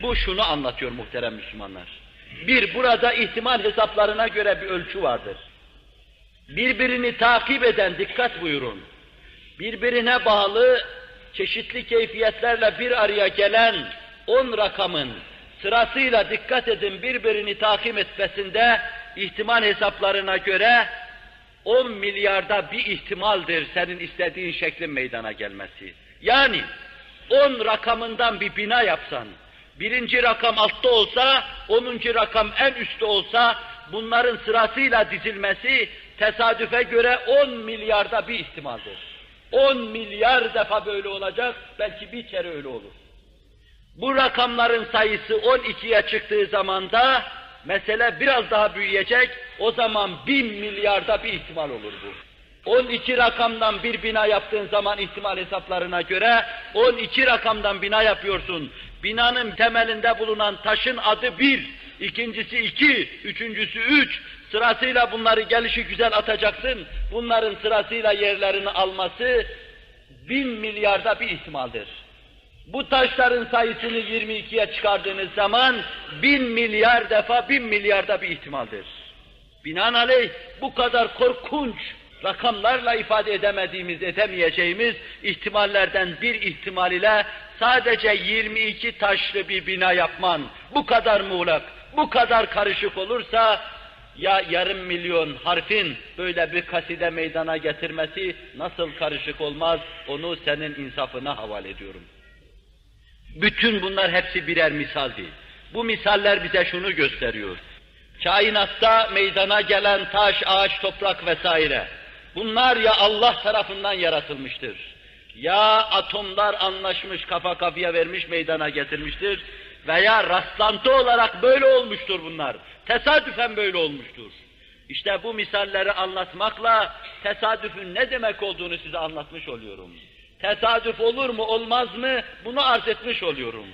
Bu şunu anlatıyor muhterem Müslümanlar. Bir, burada ihtimal hesaplarına göre bir ölçü vardır. Birbirini takip eden, dikkat buyurun, birbirine bağlı çeşitli keyfiyetlerle bir araya gelen 10 rakamın sırasıyla dikkat edin birbirini takip etmesinde ihtimal hesaplarına göre 10 milyarda bir ihtimaldir senin istediğin şeklin meydana gelmesi. Yani 10 rakamından bir bina yapsan, birinci rakam altta olsa, 10. rakam en üstte olsa, bunların sırasıyla dizilmesi tesadüfe göre 10 milyarda bir ihtimaldir. 10 milyar defa böyle olacak, belki bir kere öyle olur. Bu rakamların sayısı 12'ye çıktığı zaman da mesele biraz daha büyüyecek, o zaman 1000 milyarda bir ihtimal olur bu. 12 rakamdan bir bina yaptığın zaman ihtimal hesaplarına göre 12 rakamdan bina yapıyorsun. Binanın temelinde bulunan taşın adı 1, ikincisi 2, üçüncüsü 3. Sırasıyla bunları gelişi güzel atacaksın. Bunların sırasıyla yerlerini alması 1000 milyarda bir ihtimaldir. Bu taşların sayısını 22'ye çıkardığınız zaman 1000 milyar defa 1000 milyarda bir ihtimaldir. Binaenaleyh bu kadar korkunç rakamlarla ifade edemeyeceğimiz ihtimallerden bir ihtimal ile sadece 22 taşlı bir bina yapman bu kadar muğlak, bu kadar karışık olursa ya yarım milyon harfin böyle bir kaside meydana getirmesi nasıl karışık olmaz, onu senin insafına havale ediyorum. Bütün bunlar hepsi birer misaldi. Bu misaller bize şunu gösteriyor. Kainatta meydana gelen taş, ağaç, toprak vesaire, bunlar ya Allah tarafından yaratılmıştır, ya atomlar anlaşmış, kafa kafaya vermiş, meydana getirmiştir veya rastlantı olarak böyle olmuştur bunlar. Tesadüfen böyle olmuştur. İşte bu misalleri anlatmakla tesadüfün ne demek olduğunu size anlatmış oluyorum. Tesadüf olur mu, olmaz mı? Bunu arz etmiş oluyorum.